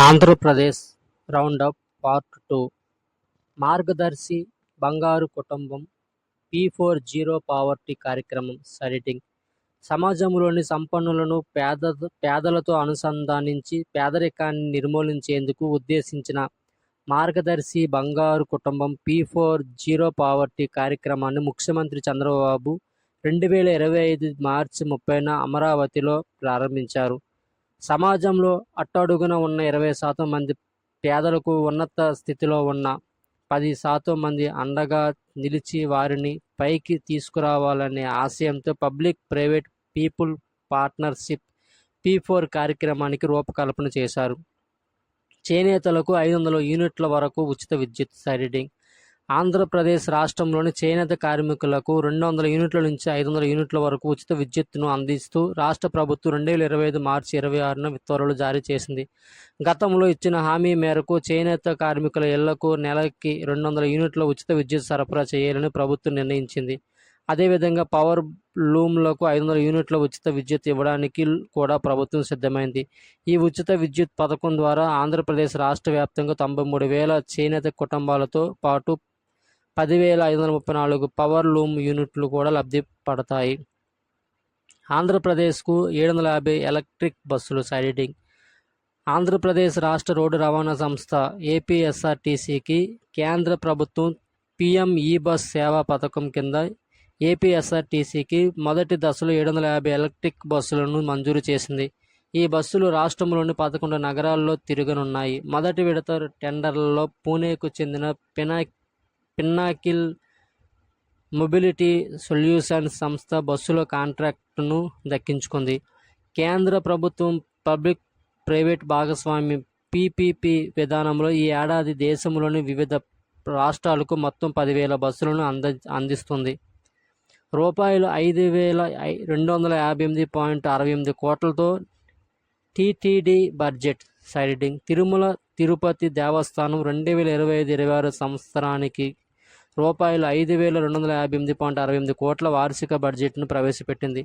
Andhra Pradesh round up part 2 మార్గదర్శి బంగారు కుటుంబం P4 zero poverty కార్యక్రమం సైటింగ్ సమాజంలోని సంపన్నులను పేదలతో అనుసంధానించి పేదరికాన్ని నిర్మూలించేందుకు ఉద్దేశించిన మార్గదర్శి బంగారు కుటుంబం P4 జీరో పావర్టీ కార్యక్రమాన్ని ముఖ్యమంత్రి చంద్రబాబు 2025 మార్చి 30న అమరావతిలో ప్రారంభించారు. సమాజంలో అట్టడుగున ఉన్న 20% మంది పేదలకు ఉన్నత స్థితిలో ఉన్న 10% మంది అండగా నిలిచి వారిని పైకి తీసుకురావాలనే ఆశయంతో public private people partnership P4 కార్యక్రమానికి రూపకల్పన చేశారు. చేనేతలకు 500 యూనిట్ల వరకు ఉచిత విద్యుత్ సబ్సిడీ. ఆంధ్రప్రదేశ్ రాష్ట్రంలోని చేనేత కార్మికులకు 200 యూనిట్ల నుంచి 500 యూనిట్ల వరకు ఉచిత విద్యుత్తును అందిస్తూ రాష్ట్ర ప్రభుత్వం 2025 మార్చి 26న ఉత్తర్వులు జారీ చేసింది. గతంలో ఇచ్చిన హామీ మేరకు చేనేత కార్మికుల ఇళ్లకు నెలకి 200 యూనిట్ల ఉచిత విద్యుత్ సరఫరా చేయాలని ప్రభుత్వం నిర్ణయించింది. అదేవిధంగా పవర్ లూమ్లకు 500 యూనిట్ల ఉచిత విద్యుత్ ఇవ్వడానికి కూడా ప్రభుత్వం సిద్ధమైంది. ఈ ఉచిత విద్యుత్ పథకం ద్వారా ఆంధ్రప్రదేశ్ రాష్ట్ర వ్యాప్తంగా 93,000 చేనేత కుటుంబాలతో పాటు 10,534 పవర్ లూమ్ యూనిట్లు కూడా లబ్ధి పడతాయి. ఆంధ్రప్రదేశ్కు 750 ఎలక్ట్రిక్ బస్సులు సైటింగ్. ఆంధ్రప్రదేశ్ రాష్ట్ర రోడ్డు రవాణా సంస్థ ఏపీఎస్ఆర్టీసీకి కేంద్ర ప్రభుత్వం PM ఈ-బస్ సేవా పథకం కింద ఏపీఎస్ఆర్టీసీకి మొదటి దశలో 750 ఎలక్ట్రిక్ బస్సులను మంజూరు చేసింది. ఈ బస్సులు రాష్ట్రంలోని 11 నగరాల్లో తిరగనున్నాయి. మొదటి విడత టెండర్లలో పూణేకు చెందిన పిన్నాకిల్ మొబిలిటీ సొల్యూషన్స్ సంస్థ బస్సుల కాంట్రాక్టును దక్కించుకుంది. కేంద్ర ప్రభుత్వం పబ్లిక్ ప్రైవేట్ భాగస్వామ్యం PPP విధానంలో ఈ ఏడాది దేశంలోని వివిధ రాష్ట్రాలకు మొత్తం 10,000 బస్సులను అందిస్తుంది. రూపాయలు 5,258.68 కోట్లతో TTD budget citing. Tirumala Tirupati దేవస్థానం 2025-26 సంవత్సరానికి రూపాయలు 5,258.68 కోట్ల వార్షిక బడ్జెట్ను ప్రవేశపెట్టింది.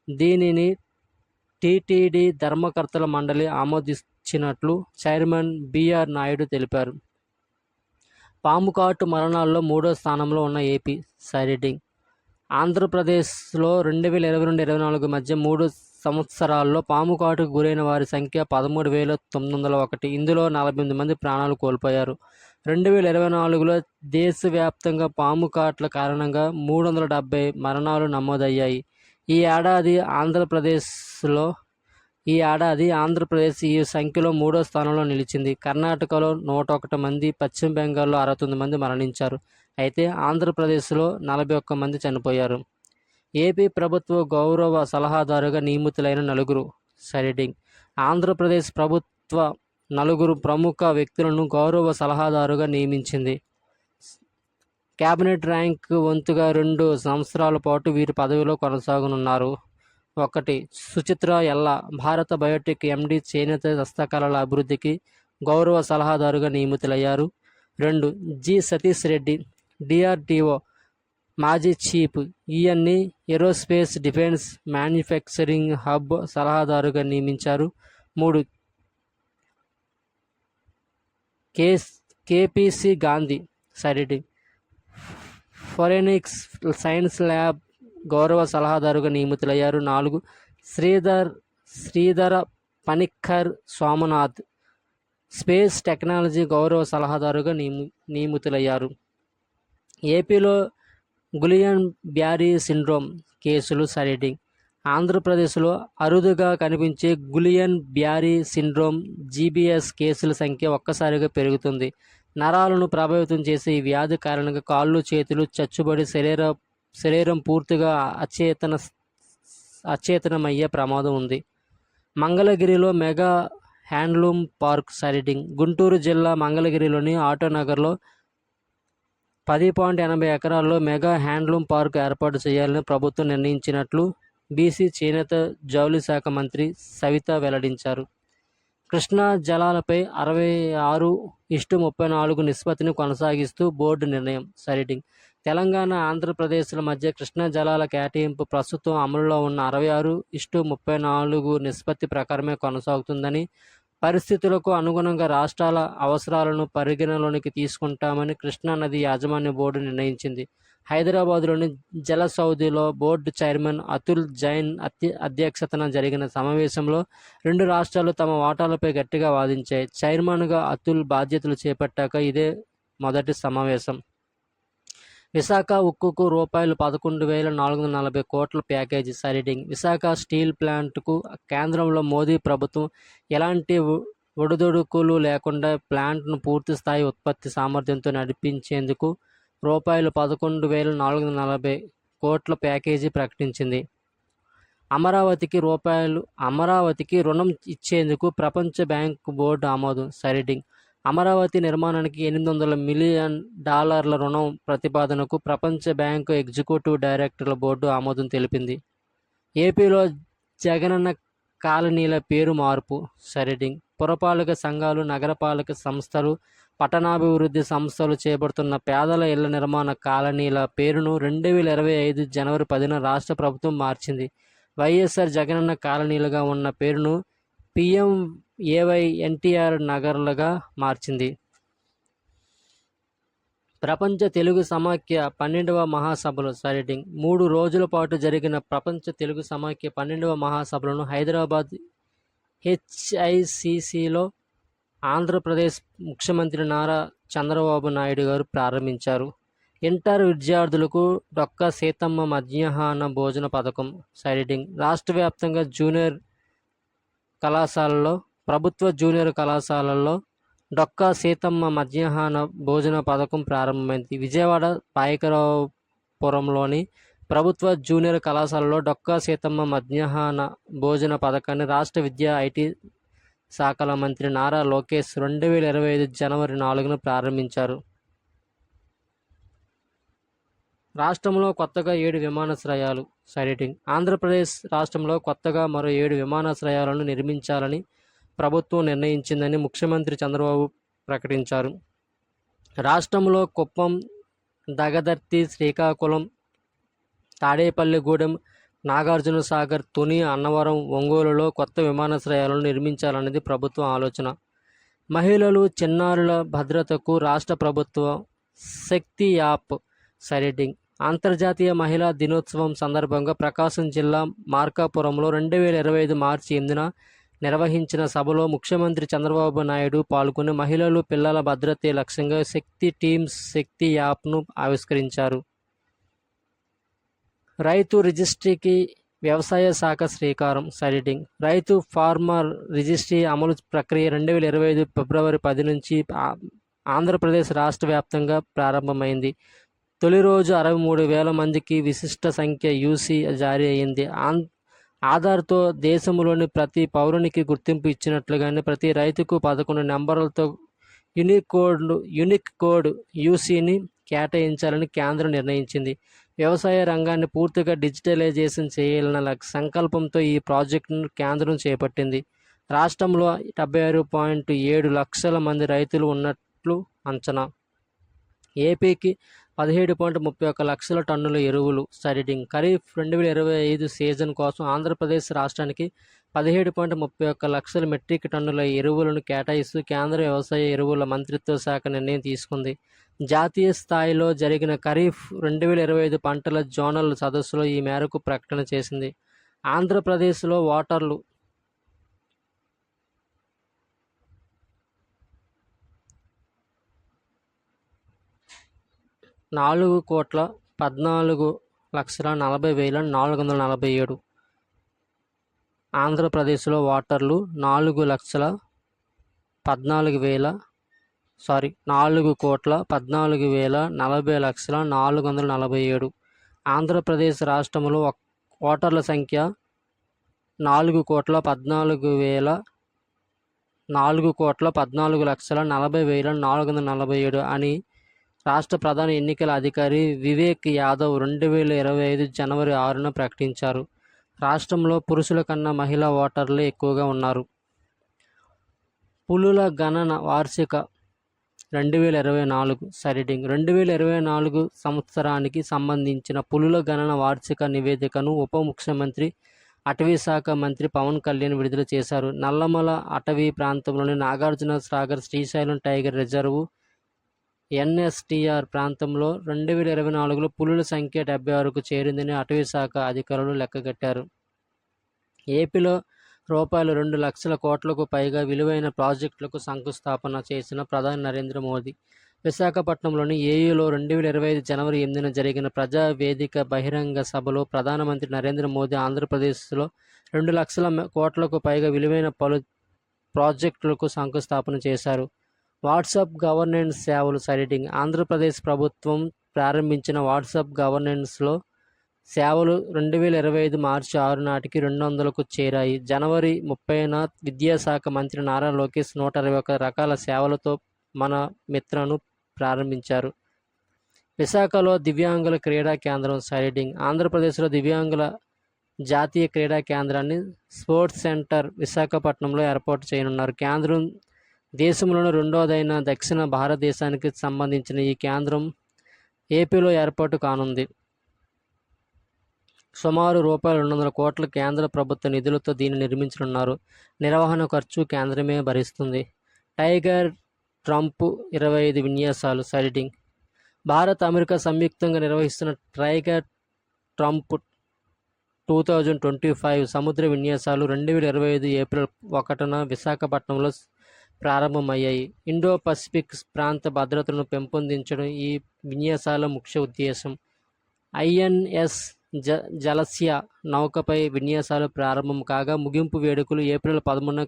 దీనిని టీటీడీ ధర్మకర్తల మండలి ఆమోదించినట్లు చైర్మన్ BR నాయుడు తెలిపారు. పాముకాటు మరణాల్లో 3వ స్థానంలో ఉన్న ఏపీ సైటింగ్. ఆంధ్రప్రదేశ్లో 2022-24 మధ్య 3 సంవత్సరాల్లో పాముకాటుకు గురైన వారి సంఖ్య 13,901. ఇందులో 48 మంది ప్రాణాలు కోల్పోయారు. 2024లో దేశవ్యాప్తంగా పాముకాట్ల కారణంగా 370 మరణాలు నమోదయ్యాయి. ఈ ఏడాది ఆంధ్రప్రదేశ్ ఈ సంఖ్యలో 3వ స్థానంలో నిలిచింది. కర్ణాటకలో 101 మంది, పశ్చిమ బెంగాల్లో 69 మంది మరణించారు. అయితే ఆంధ్రప్రదేశ్లో 41 మంది చనిపోయారు. ఏపీ ప్రభుత్వ గౌరవ సలహాదారుగా నియమితులైన 4 సైటింగ్. ఆంధ్రప్రదేశ్ ప్రభుత్వ 4 ప్రముఖ వ్యక్తులను గౌరవ సలహాదారుగా నియమించింది. కేబినెట్ ర్యాంక్ వంతుగా 2 సంవత్సరాల పాటు వీరి పదవిలో కొనసాగనున్నారు. 1. సుచిత్ర ఎల్లా, భారత బయోటెక్ MD, చేనేత హస్తకళల అభివృద్ధికి గౌరవ సలహాదారుగా నియమితులయ్యారు. 2. జి సతీష్ రెడ్డి, DRDO మాజీ చీఫ్, ఈయన్ని ఏరోస్పేస్ డిఫెన్స్ మ్యానుఫ్యాక్చరింగ్ హబ్ సలహాదారుగా నియమించారు. 3. KPC Gandhi citing, forensics science lab గౌరవ సలహాదారుగా నియమితులయ్యారు. 4. శ్రీధర పనిక్కర్ సోమనాథ్, స్పేస్ టెక్నాలజీ గౌరవ సలహాదారుగా నియమితులయ్యారు. ఏపీలో గులియన్ బ్యారీ సిండ్రోమ్ కేసులు సైటింగ్. ఆంధ్రప్రదేశ్లో అరుదుగా కనిపించే గులియన్ బ్యారీ సిండ్రోమ్ GBS కేసుల సంఖ్య ఒక్కసారిగా పెరుగుతుంది. నరాలను ప్రభావితం చేసే ఈ వ్యాధి కారణంగా కాళ్ళు చేతులు చచ్చుబడి శరీరం పూర్తిగా అచేతనమయ్యే ప్రమాదం ఉంది. మంగళగిరిలో mega handloom park citing. Guntur జిల్లా మంగళగిరిలోని ఆటోనగర్లో 10.80 ఎకరాల్లో మెగా హ్యాండ్లూమ్ పార్క్ ఏర్పాటు చేయాలని ప్రభుత్వం నిర్ణయించినట్లు BC చేనేత జౌళి శాఖ మంత్రి సవిత వెల్లడించారు. కృష్ణా జలాలపై 66:34 నిష్పత్తిని కొనసాగిస్తూ బోర్డు నిర్ణయం సైటింగ్. తెలంగాణ, ఆంధ్రప్రదేశ్ల మధ్య కృష్ణా జలాల కేటాయింపు ప్రస్తుతం అమలులో ఉన్న 66:34 నిష్పత్తి ప్రకారమే కొనసాగుతుందని పరిస్థితులకు అనుగుణంగా రాష్ట్రాల అవసరాలను పరిగణలోనికి తీసుకుంటామని కృష్ణా నది యాజమాన్య బోర్డు నిర్ణయించింది. హైదరాబాద్లోని జలసౌధిలో బోర్డు చైర్మన్ అతుల్ జైన్ అధ్యక్షతన జరిగిన సమావేశంలో 2 రాష్ట్రాలు తమ వాటాలపై గట్టిగా వాదించాయి. చైర్మన్గా అతుల్ బాధ్యతలు చేపట్టాక ఇదే మొదటి సమావేశం. విశాఖ ఉక్కుకు ₹11,440 కోట్ల ప్యాకేజీ సైడింగ్. విశాఖ స్టీల్ ప్లాంట్కు కేంద్రంలో మోదీ ప్రభుత్వం ఎలాంటి ఒడిదుడుకులు లేకుండా ప్లాంట్ను పూర్తిస్థాయి ఉత్పత్తి సామర్థ్యంతో నడిపించేందుకు ₹11,440 కోట్ల ప్యాకేజీ ప్రకటించింది. అమరావతికి రుణం ఇచ్చేందుకు ప్రపంచ బ్యాంకు బోర్డు ఆమోదం. సైడింగ్. అమరావతి నిర్మాణానికి $800 మిలియన్ రుణం ప్రతిపాదనకు ప్రపంచ బ్యాంకు ఎగ్జిక్యూటివ్ డైరెక్టర్ల బోర్డు ఆమోదం తెలిపింది. ఏపీలో జగనన్న కాలనీల పేరు మార్పు. సైడింగ్. పురపాలక సంఘాలు, నగరపాలక సంస్థలు, పట్టణాభివృద్ధి సంస్థలు చేపడుతున్న పేదల ఇళ్ల నిర్మాణ కాలనీల పేరును 2025 జనవరి 10న రాష్ట్ర ప్రభుత్వం మార్చింది. వైఎస్ఆర్ జగనన్న కాలనీలుగా ఉన్న పేరును PMAY NTR నగర్లుగా మార్చింది. ప్రపంచ తెలుగు సమాఖ్య 12వ మహాసభలు. సైడింగ్. 3 రోజుల పాటు జరిగిన ప్రపంచ తెలుగు సమాఖ్య 12వ మహాసభలను హైదరాబాద్ HICCలో ఆంధ్రప్రదేశ్ ముఖ్యమంత్రి నారా చంద్రబాబు నాయుడు గారు ప్రారంభించారు. ఇంటర్ విద్యార్థులకు డొక్కా సీతమ్మ మధ్యాహ్న భోజన పథకం. సైడింగ్. రాష్ట్ర వ్యాప్తంగా ప్రభుత్వ జూనియర్ కళాశాలల్లో డొక్కా సీతమ్మ మధ్యాహ్న భోజన పథకం ప్రారంభమైంది. విజయవాడ పాయకరావుపురంలోని ప్రభుత్వ జూనియర్ కళాశాలలో డొక్కా సీతమ్మ మధ్యాహ్న భోజన పథకాన్ని రాష్ట్ర విద్యా IT శాఖల మంత్రి నారా లోకేష్ 2025 జనవరి 4న ప్రారంభించారు. రాష్ట్రంలో కొత్తగా 7 విమానాశ్రయాలు. సైడింగ్. ఆంధ్రప్రదేశ్ రాష్ట్రంలో కొత్తగా మరో 7 విమానాశ్రయాలను నిర్మించాలని ప్రభుత్వం నిర్ణయించిందని ముఖ్యమంత్రి చంద్రబాబు ప్రకటించారు. రాష్ట్రంలో కుప్పం, దగదర్తి, శ్రీకాకుళం, తాడేపల్లిగూడెం, నాగార్జునసాగర్, తుని, అన్నవరం, ఒంగోలులో కొత్త విమానాశ్రయాలను నిర్మించాలన్నది ప్రభుత్వం ఆలోచన. మహిళలు, చిన్నారుల భద్రతకు రాష్ట్ర ప్రభుత్వం శక్తి యాప్. సైడింగ్. అంతర్జాతీయ మహిళా దినోత్సవం సందర్భంగా ప్రకాశం జిల్లా మార్కాపురంలో 2025 మార్చి 8న నిర్వహించిన సభలో ముఖ్యమంత్రి చంద్రబాబు నాయుడు పాల్గొని మహిళలు, పిల్లల భద్రతే లక్ష్యంగా శక్తి టీమ్స్ శక్తి యాప్ను ఆవిష్కరించారు. రైతు రిజిస్ట్రీకి వ్యవసాయ శాఖ శ్రీకారం. సైడింగ్. రైతు ఫార్మర్ రిజిస్ట్రీ అమలు ప్రక్రియ 2025 ఫిబ్రవరి 10 నుంచి ఆంధ్రప్రదేశ్ రాష్ట్ర వ్యాప్తంగా ప్రారంభమైంది. తొలి రోజు 63,000 మందికి విశిష్ట సంఖ్య UC జారీ అయింది. ఆధార్తో దేశంలోని ప్రతి పౌరునికి గుర్తింపు ఇచ్చినట్లుగానే ప్రతి రైతుకు 11 నెంబర్లతో యూనిక్ కోడ్ UCని కేటాయించాలని కేంద్రం నిర్ణయించింది. వ్యవసాయ రంగాన్ని పూర్తిగా డిజిటలైజేషన్ చేయాలన్న సంకల్పంతో ఈ ప్రాజెక్టును కేంద్రం చేపట్టింది. రాష్ట్రంలో 76.7 లక్షల మంది రైతులు ఉన్నట్లు అంచనా. ఏపీకి 17.31 లక్షల టన్నుల ఎరువులు. సైడింగ్. ఖరీఫ్ 2025 సీజన్ కోసం ఆంధ్రప్రదేశ్ రాష్ట్రానికి 17.31 లక్షల మెట్రిక్ టన్నుల ఎరువులను కేటాయిస్తూ కేంద్ర వ్యవసాయ ఎరువుల మంత్రిత్వ శాఖ నిర్ణయం తీసుకుంది. జాతీయ స్థాయిలో జరిగిన ఖరీఫ్ 2025 పంటల జోనల్ సదస్సులో ఈ మేరకు ప్రకటన చేసింది. ఆంధ్రప్రదేశ్లో ఓటర్లు 4,14,40,447. ఆంధ్రప్రదేశ్లో ఓటర్లు 4,14,40,447. ఆంధ్రప్రదేశ్ రాష్ట్రంలో ఓటర్ల సంఖ్య 4,14,40,447 అని రాష్ట్ర ప్రధాన ఎన్నికల అధికారి వివేక్ యాదవ్ 2025 జనవరి 6న ప్రకటించారు. రాష్ట్రంలో పురుషుల కన్నా మహిళా ఓటర్లే ఎక్కువగా ఉన్నారు. పులుల గణన వార్షిక 2024. సైడింగ్. 2024 సంవత్సరానికి సంబంధించిన పులుల గణన వార్షిక నివేదికను ఉప ముఖ్యమంత్రి అటవీ శాఖ మంత్రి పవన్ కళ్యాణ్ విడుదల చేశారు. నల్లమల అటవీ ప్రాంతంలోని Nagarjuna Sagar Srisailam tiger reserve NSTR ప్రాంతంలో 2024లో పులుల సంఖ్య 76కు చేరిందని అటవీ శాఖ అధికారులు లెక్కగట్టారు. ఏపీలో రూపాయలు 2 లక్షల కోట్లకు పైగా విలువైన ప్రాజెక్టులకు శంకుస్థాపన చేసిన ప్రధాని నరేంద్ర మోదీ విశాఖపట్నంలోని ఏయూలో 2025 జనవరి 8న జరిగిన ప్రజా వేదిక బహిరంగ సభలో ప్రధానమంత్రి నరేంద్ర మోదీ ఆంధ్రప్రదేశ్లో 2 లక్షల కోట్లకు పైగా విలువైన పలు ప్రాజెక్టులకు శంకుస్థాపన చేశారు. వాట్సాప్ గవర్నెన్స్ సేవలు సైటింగ్ ఆంధ్రప్రదేశ్ ప్రభుత్వం ప్రారంభించిన వాట్సాప్ గవర్నెన్స్లో సేవలు 2025 మార్చి 6 నాటికి 200కు చేరాయి. జనవరి 30న విద్యాశాఖ మంత్రి నారా లోకేష్ 121 రకాల సేవలతో మన మిత్రను ప్రారంభించారు. విశాఖలో దివ్యాంగుల క్రీడా కేంద్రం సైటింగ్ ఆంధ్రప్రదేశ్లో దివ్యాంగుల జాతీయ క్రీడా కేంద్రాన్ని స్పోర్ట్స్ సెంటర్ విశాఖపట్నంలో ఏర్పాటు చేయనున్నారు. కేంద్రం దేశంలోని రెండోదైన దక్షిణ భారతదేశానికి సంబంధించిన ఈ కేంద్రం ఏపీలో ఏర్పాటు కానుంది. సుమారు రూపాయలు 200 కోట్ల కేంద్ర ప్రభుత్వ నిధులతో దీన్ని నిర్మించనున్నారు. నిర్వహణ ఖర్చు కేంద్రమే భరిస్తుంది. టైగర్ ట్రంప్ 25 విన్యాసాలు సైటింగ్ భారత్ అమెరికా సంయుక్తంగా నిర్వహిస్తున్న టైగర్ ట్రంప్ 2025 సముద్ర విన్యాసాలు 2025 ఏప్రిల్ 1న విశాఖపట్నంలో ప్రారంభమయ్యాయి. ఇండో పసిఫిక్ ప్రాంత భద్రతను పెంపొందించడం ఈ విన్యాసాల ముఖ్య ఉద్దేశం. ఐఎన్ఎస్ జలస్య నౌకపై విన్యాసాలు ప్రారంభం కాగా ముగింపు వేడుకలు ఏప్రిల్ 13న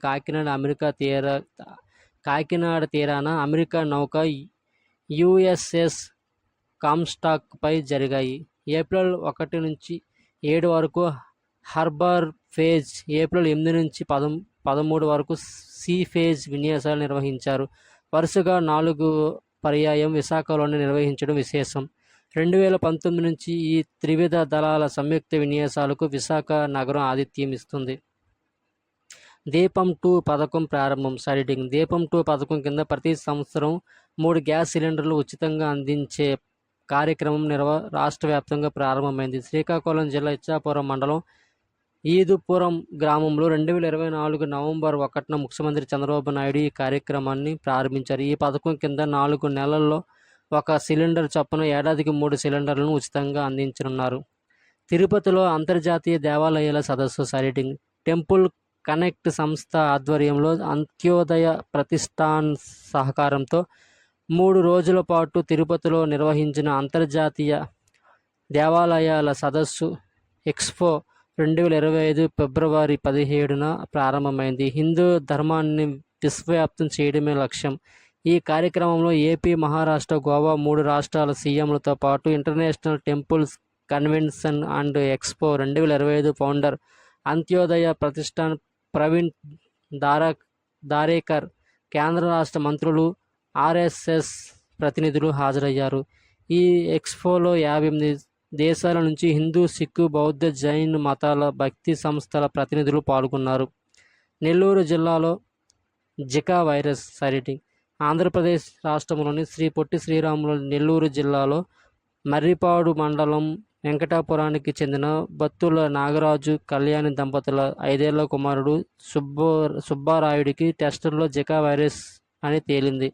కాకినాడ తీరాన అమెరికా నౌక యుఎస్ఎస్ కామ్స్టాక్పై జరిగాయి. ఏప్రిల్ 1 నుంచి 7 వరకు హార్బర్ ఫేజ్, ఏప్రిల్ 8 నుంచి 13 వరకు సీ ఫేజ్ విన్యాసాలు నిర్వహించారు. వరుసగా 4 పర్యాయం విశాఖలోనే నిర్వహించడం విశేషం. 2019 నుంచి ఈ త్రివిధ దళాల సంయుక్త విన్యాసాలకు విశాఖ నగరం ఆతిథ్యం ఇస్తుంది. దీపం 2 పథకం ప్రారంభం సైటింగ్ దీపం 2 పథకం కింద ప్రతి సంవత్సరం 3 గ్యాస్ సిలిండర్లు ఉచితంగా అందించే కార్యక్రమం రాష్ట్ర వ్యాప్తంగా ప్రారంభమైంది. శ్రీకాకుళం జిల్లా ఇచ్చాపురం మండలం ఈదుపురం గ్రామంలో 2024 నవంబర్ 1న ముఖ్యమంత్రి చంద్రబాబు నాయుడు ఈ కార్యక్రమాన్ని ప్రారంభించారు. ఈ పథకం కింద 4 నెలల్లో 1 సిలిండర్ చొప్పున ఏడాదికి 3 సిలిండర్లను ఉచితంగా అందించనున్నారు. తిరుపతిలో అంతర్జాతీయ దేవాలయాల సదస్సు సైటింగ్ టెంపుల్ కనెక్ట్ సంస్థ ఆధ్వర్యంలో అంత్యోదయ ప్రతిష్టాన్ సహకారంతో 3 రోజుల పాటు తిరుపతిలో నిర్వహించిన అంతర్జాతీయ దేవాలయాల సదస్సు ఎక్స్పో 2025 ఫిబ్రవరి 17న ప్రారంభమైంది. హిందూ ధర్మాన్ని విశ్వవ్యాప్తం చేయడమే లక్ష్యం. ఈ కార్యక్రమంలో ఏపీ, మహారాష్ట్ర, గోవా 3 రాష్ట్రాల సీఎంలతో పాటు international temples convention and expo 2025 founder Antyodaya Pratishthan Praveen Darekar, కేంద్ర రాష్ట్ర మంత్రులు, ఆర్ఎస్ఎస్ ప్రతినిధులు హాజరయ్యారు. ఈ ఎక్స్పోలో 58 దేశాల నుంచి హిందూ, సిక్కు, బౌద్ధ, జైన్ మతాల భక్తి సంస్థల ప్రతినిధులు పాల్గొన్నారు. నెల్లూరు జిల్లాలో జికా వైరస్ సైటింగ్ ఆంధ్రప్రదేశ్ రాష్ట్రంలోని శ్రీ పొట్టి శ్రీరాములు నెల్లూరు జిల్లాలో మర్రిపాడు మండలం వెంకటాపురానికి చెందిన బత్తుల నాగరాజు కళ్యాణి దంపతుల 5 ఏళ్ల కుమారుడు సుబ్బారాయుడికి టెస్టుల్లో జికా వైరస్ అని తేలింది.